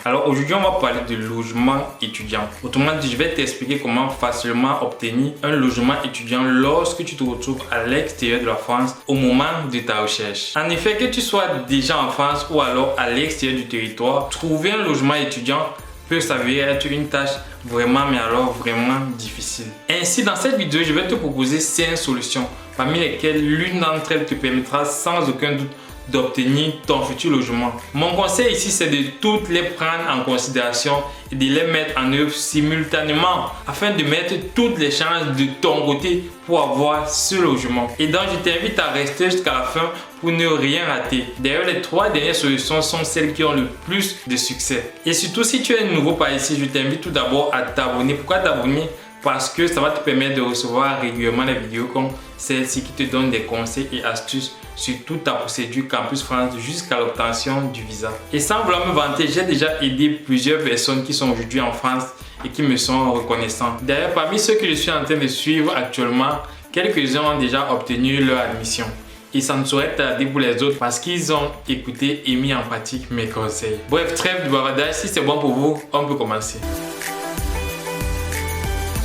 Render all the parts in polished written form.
Alors aujourd'hui, on va parler de logement étudiant. Autrement dit, je vais t'expliquer comment facilement obtenir un logement étudiant lorsque tu te retrouves à l'extérieur de la France au moment de ta recherche. En effet, que tu sois déjà en France ou alors à l'extérieur du territoire, trouver un logement étudiant peut s'avérer être une tâche vraiment difficile. Ainsi, dans cette vidéo, je vais te proposer 5 solutions, parmi lesquelles l'une d'entre elles te permettra sans aucun doute d'obtenir ton futur logement. Mon conseil ici, c'est de toutes les prendre en considération et de les mettre en œuvre simultanément afin de mettre toutes les chances de ton côté pour avoir ce logement. Et donc, je t'invite à rester jusqu'à la fin pour ne rien rater. D'ailleurs, les 3 dernières solutions sont celles qui ont le plus de succès. Et surtout, si tu es nouveau par ici, je t'invite tout d'abord à t'abonner. Pourquoi t'abonner? Parce que ça va te permettre de recevoir régulièrement des vidéos comme celle-ci qui te donne des conseils et astuces sur toute ta procédure Campus France jusqu'à l'obtention du visa. Et sans vouloir me vanter, j'ai déjà aidé plusieurs personnes qui sont aujourd'hui en France et qui me sont reconnaissants. D'ailleurs, parmi ceux que je suis en train de suivre actuellement, quelques-uns ont déjà obtenu leur admission. Et ça ne saurait tarder pour les autres parce qu'ils ont écouté et mis en pratique mes conseils. Bref, trêve de bavardage, si c'est bon pour vous, on peut commencer.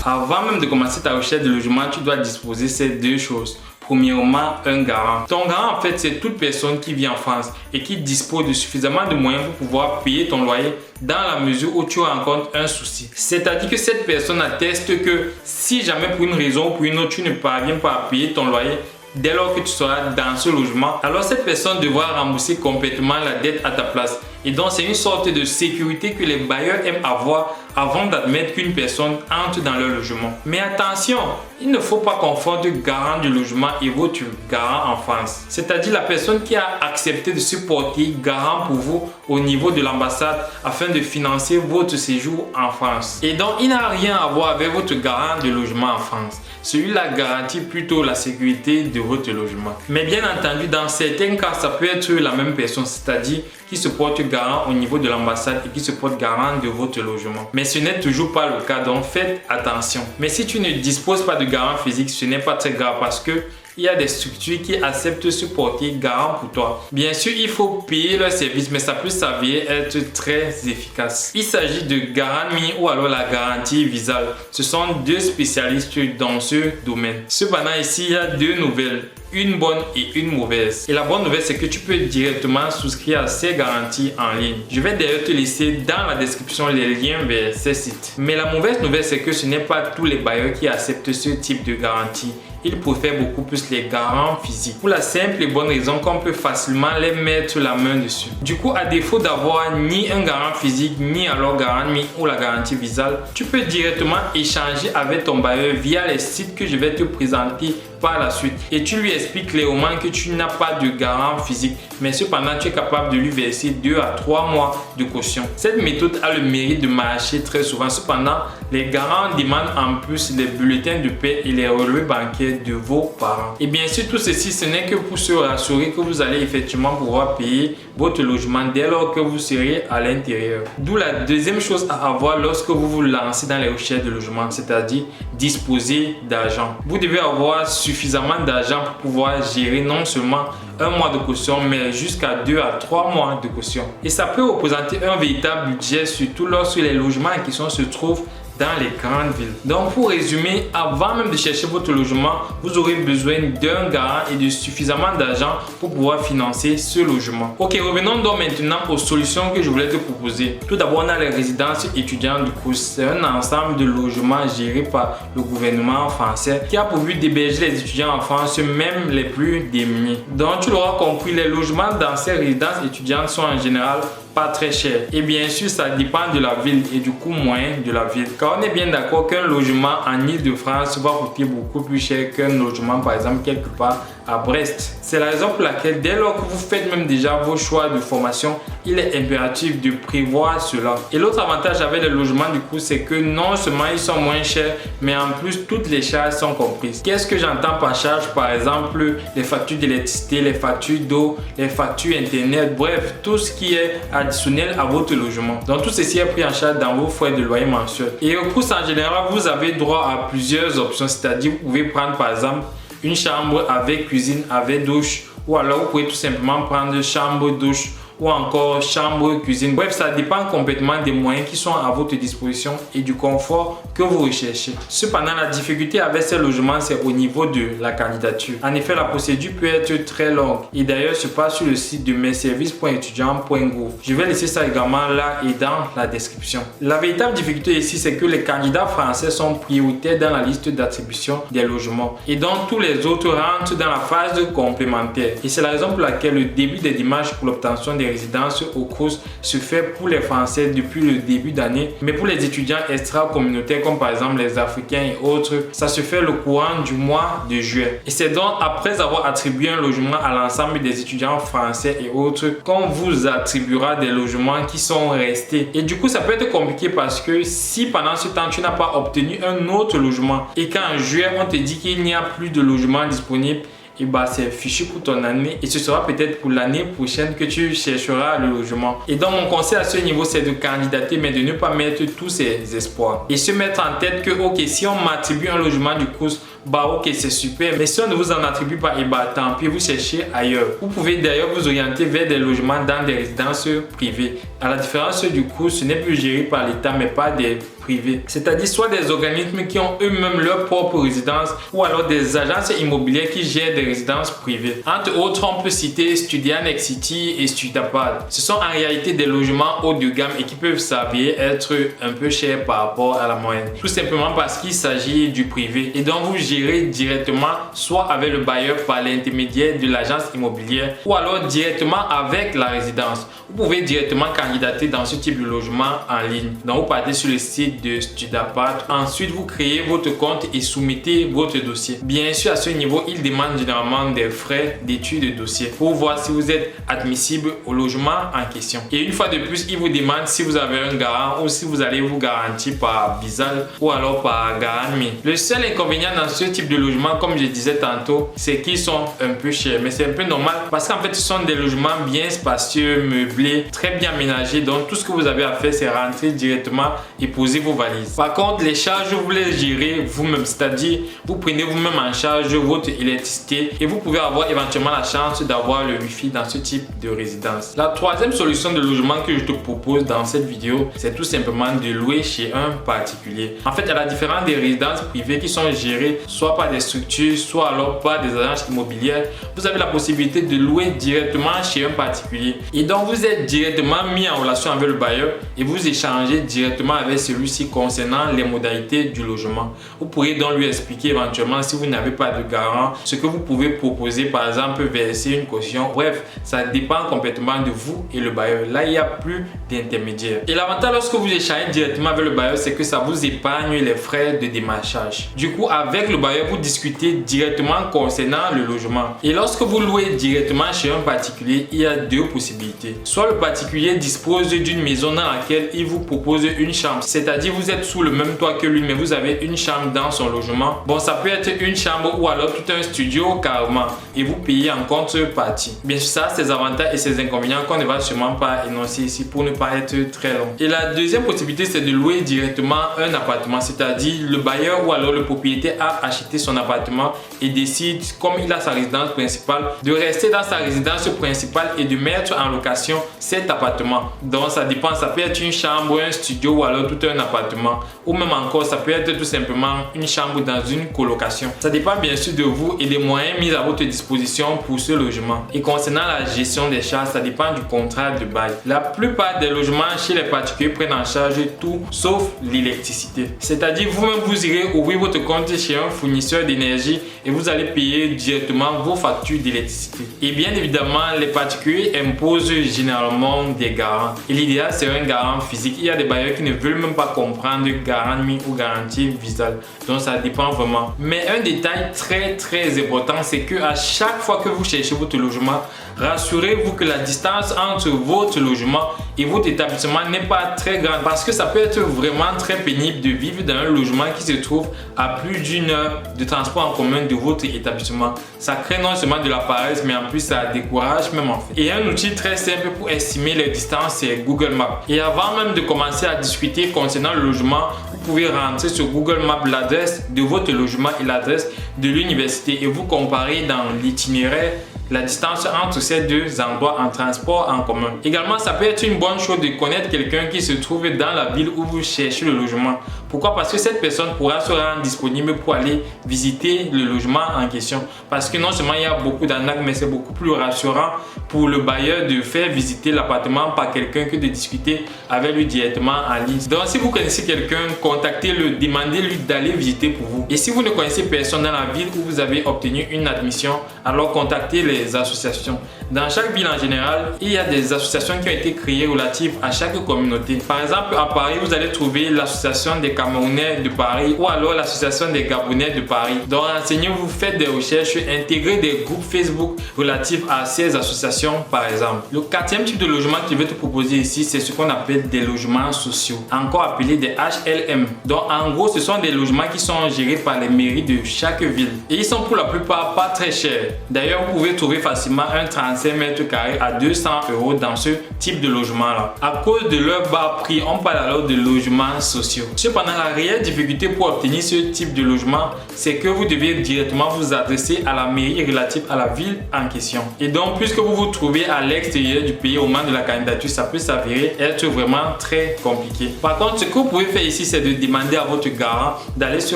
Avant même de commencer ta recherche de logement, tu dois disposer de ces 2 choses. Premièrement, un garant. Ton garant, en fait, c'est toute personne qui vit en France et qui dispose de suffisamment de moyens pour pouvoir payer ton loyer dans la mesure où tu rencontres un souci. C'est-à-dire que cette personne atteste que si jamais pour une raison ou pour une autre, tu ne parviens pas à payer ton loyer, dès lors que tu seras dans ce logement, alors cette personne devra rembourser complètement la dette à ta place. Et donc, c'est une sorte de sécurité que les bailleurs aiment avoir avant d'admettre qu'une personne entre dans leur logement. Mais attention, il ne faut pas confondre garant du logement et votre garant en France. C'est-à-dire la personne qui a accepté de se porter garant pour vous au niveau de l'ambassade afin de financer votre séjour en France. Et donc, il n'a rien à voir avec votre garant de logement en France. Celui-là garantit plutôt la sécurité de votre logement. Mais bien entendu, dans certains cas, ça peut être la même personne, c'est-à-dire qui se porte garant au niveau de l'ambassade et qui se porte garant de votre logement. Mais ce n'est toujours pas le cas, donc faites attention. Mais si tu ne disposes pas de garant physique, ce n'est pas très grave parce que il y a des structures qui acceptent de se porter garant pour toi. Bien sûr, il faut payer leur service, mais ça peut s'avérer être très efficace. Il s'agit de garantie ou alors la garantie visale. Ce sont 2 spécialistes dans ce domaine. Cependant, ici, il y a 2 nouvelles. Une bonne et une mauvaise. Et la bonne nouvelle, c'est que tu peux directement souscrire à ces garanties en ligne. Je vais d'ailleurs te laisser dans la description les liens vers ces sites. Mais la mauvaise nouvelle, c'est que ce n'est pas tous les bailleurs qui acceptent ce type de garantie. Ils préfèrent beaucoup plus les garants physiques. Pour la simple et bonne raison qu'on peut facilement les mettre la main dessus. Du coup, à défaut d'avoir ni un garant physique, ni alors garantie ou la garantie visale, tu peux directement échanger avec ton bailleur via les sites que je vais te présenter par la suite. Et tu lui expliques clairement que tu n'as pas de garant physique, mais cependant tu es capable de lui verser 2 à 3 mois de caution. Cette méthode a le mérite de marcher très souvent. Cependant, les garants demandent en plus les bulletins de paie et les relevés bancaires de vos parents. Et bien sûr, tout ceci, ce n'est que pour se rassurer que vous allez effectivement pouvoir payer votre logement dès lors que vous serez à l'intérieur. D'où la deuxième chose à avoir lorsque vous vous lancez dans les recherches de logement, c'est-à-dire disposer d'argent. Vous devez avoir suffisamment d'argent pour pouvoir gérer non seulement 1 mois de caution, mais jusqu'à 2 à 3 mois de caution. Et ça peut représenter un véritable budget, surtout lorsque les logements en question se trouvent dans les grandes villes. Donc pour résumer, avant même de chercher votre logement, vous aurez besoin d'un garant et de suffisamment d'argent pour pouvoir financer ce logement. Ok, revenons donc maintenant aux solutions que je voulais te proposer. Tout d'abord, on a les résidences étudiantes. Du coup, c'est un ensemble de logements gérés par le gouvernement français qui a pour but d'héberger les étudiants en France, même les plus démunis. Donc tu l'auras compris, les logements dans ces résidences étudiantes sont en général pas très cher. Et bien sûr, ça dépend de la ville et du coût moyen de la ville. Car on est bien d'accord qu'un logement en Île-de-France va coûter beaucoup plus cher qu'un logement par exemple quelque part à Brest. C'est la raison pour laquelle dès lors que vous faites même déjà vos choix de formation, il est impératif de prévoir cela. Et l'autre avantage avec les logements du coup, c'est que non seulement ils sont moins chers, mais en plus toutes les charges sont comprises. Qu'est-ce que j'entends par charge? Par exemple, les factures d'électricité, les factures d'eau, les factures internet, bref, tout ce qui est additionnel à votre logement. Donc tout ceci est pris en charge dans vos frais de loyer mensuels. Et au coût en général, vous avez droit à plusieurs options, c'est-à-dire vous pouvez prendre par exemple une chambre avec cuisine, avec douche, ou alors vous pouvez tout simplement prendre chambre, douche ou encore chambre, cuisine. Bref, ça dépend complètement des moyens qui sont à votre disposition et du confort que vous recherchez. Cependant, la difficulté avec ces logements, c'est au niveau de la candidature. En effet, la procédure peut être très longue et d'ailleurs se passe sur le site de messervices.etudiants.gouv. Je vais laisser ça également là et dans la description. La véritable difficulté ici, c'est que les candidats français sont prioritaires dans la liste d'attribution des logements et donc tous les autres rentrent dans la phase complémentaire. Et c'est la raison pour laquelle le début des démarches pour l'obtention des résidences au CROUS se fait pour les Français depuis le début d'année, mais pour les étudiants extra-communautaires comme par exemple les Africains et autres, ça se fait le courant du mois de juillet. Et c'est donc après avoir attribué un logement à l'ensemble des étudiants français et autres qu'on vous attribuera des logements qui sont restés. Et du coup, ça peut être compliqué parce que si pendant ce temps tu n'as pas obtenu un autre logement et qu'en juillet on te dit qu'il n'y a plus de logement disponible, et bah c'est fichu pour ton année et ce sera peut-être pour l'année prochaine que tu chercheras le logement. Et donc mon conseil à ce niveau, c'est de candidater mais de ne pas mettre tous ses espoirs et se mettre en tête que ok, si on m'attribue un logement du CROUS, bah ok, c'est super, mais si on ne vous en attribue pas, et bah tant pis, vous cherchez ailleurs. Vous pouvez d'ailleurs vous orienter vers des logements dans des résidences privées. À la différence du CROUS, ce n'est plus géré par l'État mais pas des privés, c'est-à-dire soit des organismes qui ont eux-mêmes leur propre résidence ou alors des agences immobilières qui gèrent des résidences privées. Entre autres, on peut citer Studia Next City et Studapad. Ce sont en réalité des logements haut de gamme et qui peuvent s'avérer être un peu chers par rapport à la moyenne, tout simplement parce qu'il s'agit du privé et donc vous gérez directement soit avec le bailleur par l'intermédiaire de l'agence immobilière ou alors directement avec la résidence. Vous pouvez directement candidater dans ce type de logement en ligne. Donc vous partez sur le site de Studapad. Ensuite, vous créez votre compte et soumettez votre dossier. Bien sûr, à ce niveau, il demande généralement des frais d'étude de dossier pour voir si vous êtes admissible au logement en question. Et une fois de plus, il vous demande si vous avez un garant ou si vous allez vous garantir par Bizal ou alors par Garanmi. Le seul inconvénient dans ce type de logement, comme je disais tantôt, c'est qu'ils sont un peu chers. Mais c'est un peu normal parce qu'en fait, ce sont des logements bien spacieux, meublés, très bien aménagés. Donc, tout ce que vous avez à faire, c'est rentrer directement et poser vos valises. Par contre, les charges, vous les gérez vous-même, c'est-à-dire vous prenez vous-même en charge votre électricité et vous pouvez avoir éventuellement la chance d'avoir le wifi dans ce type de résidence. La troisième solution de logement que je te propose dans cette vidéo, c'est tout simplement de louer chez un particulier. En fait, à la différence des résidences privées qui sont gérées soit par des structures, soit alors par des agences immobilières, vous avez la possibilité de louer directement chez un particulier. Et donc, vous êtes directement mis en relation avec le bailleur et vous échangez directement avec celui-ci concernant les modalités du logement. Vous pourrez donc lui expliquer éventuellement si vous n'avez pas de garant, ce que vous pouvez proposer, par exemple verser une caution. Bref, ça dépend complètement de vous et le bailleur. Là, il n'y a plus d'intermédiaire. Et l'avantage lorsque vous échangez directement avec le bailleur, c'est que ça vous épargne les frais de démarchage. Du coup, avec le bailleur, vous discutez directement concernant le logement. Et lorsque vous louez directement chez un particulier, il y a deux possibilités. Soit le particulier dispose d'une maison dans laquelle il vous propose une chambre, c'est-à-dire vous êtes sous le même toit que lui mais vous avez une chambre dans son logement. Bon, ça peut être une chambre ou alors tout un studio carrément et vous payez en contrepartie. Bien sûr, ça, ses avantages et ses inconvénients qu'on ne va sûrement pas énoncer ici pour ne pas être très long. Et la deuxième possibilité, c'est de louer directement un appartement, c'est-à-dire le bailleur ou alors le propriétaire a acheté son appartement et décide, comme il a sa résidence principale, de rester dans sa résidence principale et de mettre en location cet appartement. Donc ça dépend, ça peut être une chambre, un studio ou alors tout un appartement, ou même encore ça peut être tout simplement une chambre dans une colocation. Ça dépend bien sûr de vous et des moyens mis à votre disposition pour ce logement. Et concernant la gestion des charges, ça dépend du contrat de bail. La plupart des logements chez les particuliers prennent en charge tout sauf l'électricité. C'est-à-dire vous-même vous irez ouvrir votre compte chez un fournisseur d'énergie et vous allez payer directement vos factures d'électricité. Et bien évidemment, les particuliers imposent généralement des garants. Et l'idéal, c'est un garant physique. Il y a des bailleurs qui ne veulent même pas comprendre Garanmi ou garantie Visal. Donc ça dépend vraiment. Mais un détail très important, c'est que à chaque fois que vous cherchez votre logement, rassurez-vous que la distance entre votre logement et votre établissement n'est pas très grande, parce que ça peut être vraiment très pénible de vivre dans un logement qui se trouve à plus d'une heure de transport en commun de votre établissement. Ça crée non seulement de la paresse, mais en plus ça décourage même en fait. Et un outil très simple pour estimer les distances, c'est Google Maps. Et avant même de commencer à discuter concernant le logement, vous pouvez rentrer sur Google Maps l'adresse de votre logement et l'adresse de l'université et vous comparer dans l'itinéraire la distance entre ces deux endroits en transport en commun. Également, ça peut être une bonne chose de connaître quelqu'un qui se trouve dans la ville où vous cherchez le logement. Pourquoi? Parce que cette personne pourra se rendre disponible pour aller visiter le logement en question. Parce que non seulement il y a beaucoup d'arnaques, mais c'est beaucoup plus rassurant pour le bailleur de faire visiter l'appartement par quelqu'un que de discuter avec lui directement en ligne. Donc si vous connaissez quelqu'un, contactez-le, demandez-lui d'aller visiter pour vous. Et si vous ne connaissez personne dans la ville où vous avez obtenu une admission, alors contactez les associations. Dans chaque ville en général, il y a des associations qui ont été créées relatives à chaque communauté. Par exemple, à Paris, vous allez trouver l'association des Camerounais de Paris ou alors l'association des Gabonais de Paris. Donc renseignez-vous, faites des recherches, intégrez des groupes Facebook relatifs à ces associations par exemple. Le quatrième type de logement que je vais te proposer ici, c'est ce qu'on appelle des logements sociaux, encore appelés des HLM. Donc en gros, ce sont des logements qui sont gérés par les mairies de chaque ville. Et ils sont pour la plupart pas très chers. D'ailleurs, vous pouvez trouver facilement un 35 mètres carrés à 200 € dans ce type de logement là. À cause de leur bas prix, on parle alors de logements sociaux. Cependant, la réelle difficulté pour obtenir ce type de logement, c'est que vous devez directement vous adresser à la mairie relative à la ville en question. Et donc, puisque vous vous trouvez à l'extérieur du pays au moment de la candidature, ça peut s'avérer être vraiment très compliqué. Par contre, ce que vous pouvez faire ici, c'est de demander à votre garant d'aller se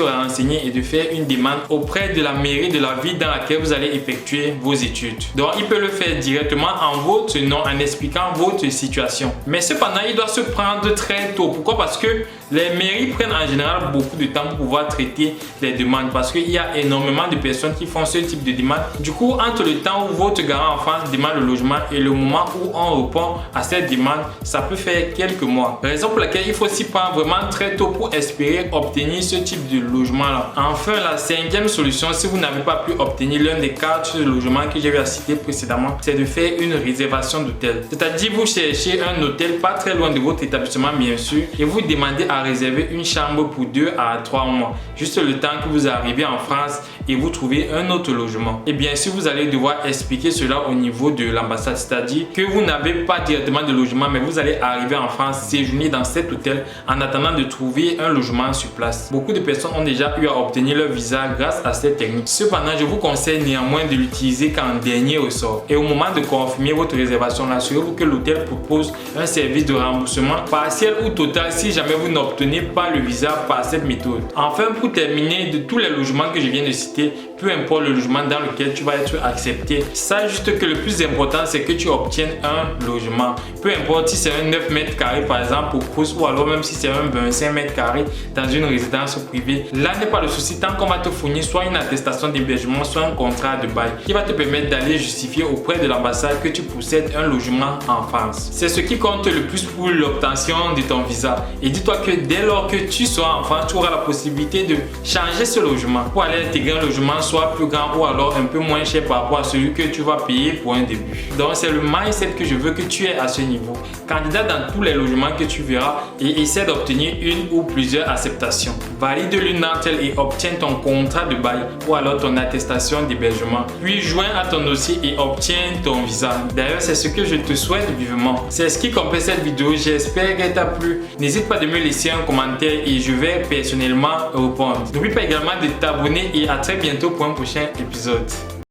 renseigner et de faire une demande auprès de la mairie de la ville dans laquelle vous allez effectuer vos études. Donc, il peut le faire directement en votre nom, en expliquant votre situation. Mais cependant, il doit se prendre très tôt. Pourquoi? Parce que les mairies prennent en général beaucoup de temps pour pouvoir traiter les demandes parce qu'il y a énormément de personnes qui font ce type de demande. Du coup, entre le temps où votre garant en France demande le logement et le moment où on répond à cette demande, ça peut faire quelques mois. Raison pour laquelle il faut s'y prendre vraiment très tôt pour espérer obtenir ce type de logement-là. Enfin, la cinquième solution, si vous n'avez pas pu obtenir l'un des 4 logements que j'ai cité précédemment, c'est de faire une réservation d'hôtel. C'est-à-dire, vous cherchez un hôtel pas très loin de votre établissement, bien sûr, et vous demandez à réserver une chambre pour 2 à 3 mois, juste le temps que vous arrivez en France et vous trouvez un autre logement. Et bien sûr, vous allez devoir expliquer cela au niveau de l'ambassade, c'est-à-dire que vous n'avez pas directement de logement, mais vous allez arriver en France, séjourner dans cet hôtel en attendant de trouver un logement sur place. Beaucoup de personnes ont déjà eu à obtenir leur visa grâce à cette technique. Cependant, je vous conseille néanmoins de l'utiliser qu'en dernier ressort. Et au moment de confirmer votre réservation, assurez-vous que l'hôtel propose un service de remboursement partiel ou total si jamais vous n'obtenez pas le visa par cette méthode. Enfin, pour terminer, de tous les logements que je viens de citer, peu importe le logement dans lequel tu vas être accepté, sache juste que le plus important, c'est que tu obtiennes un logement. Peu importe si c'est un 9 mètres carrés par exemple pour Crous ou alors même si c'est un 25 mètres carrés dans une résidence privée. Là n'est pas le souci tant qu'on va te fournir soit une attestation d'hébergement, soit un contrat de bail qui va te permettre d'aller justifier auprès de l'ambassade que tu possèdes un logement en France. C'est ce qui compte le plus pour l'obtention de ton visa. Et dis-toi que dès lors que tu seras en France, tu auras la possibilité de changer ce logement pour aller intégrer un logement soit plus grand ou alors un peu moins cher par rapport à celui que tu vas payer pour un début. Donc c'est le mindset que je veux que tu aies à ce niveau. Candidat dans tous les logements que tu verras et essaie d'obtenir une ou plusieurs acceptations. Valide l'une d'entre elles et obtiens ton contrat de bail ou alors ton attestation d'hébergement. Puis joins à ton dossier et obtiens ton visa. D'ailleurs, c'est ce que je te souhaite vivement. C'est ce qui complète cette vidéo. J'espère qu'elle t'a plu. N'hésite pas de me laisser un commentaire et je vais personnellement répondre. N'oublie pas également de t'abonner et à très bientôt pour un prochain épisode.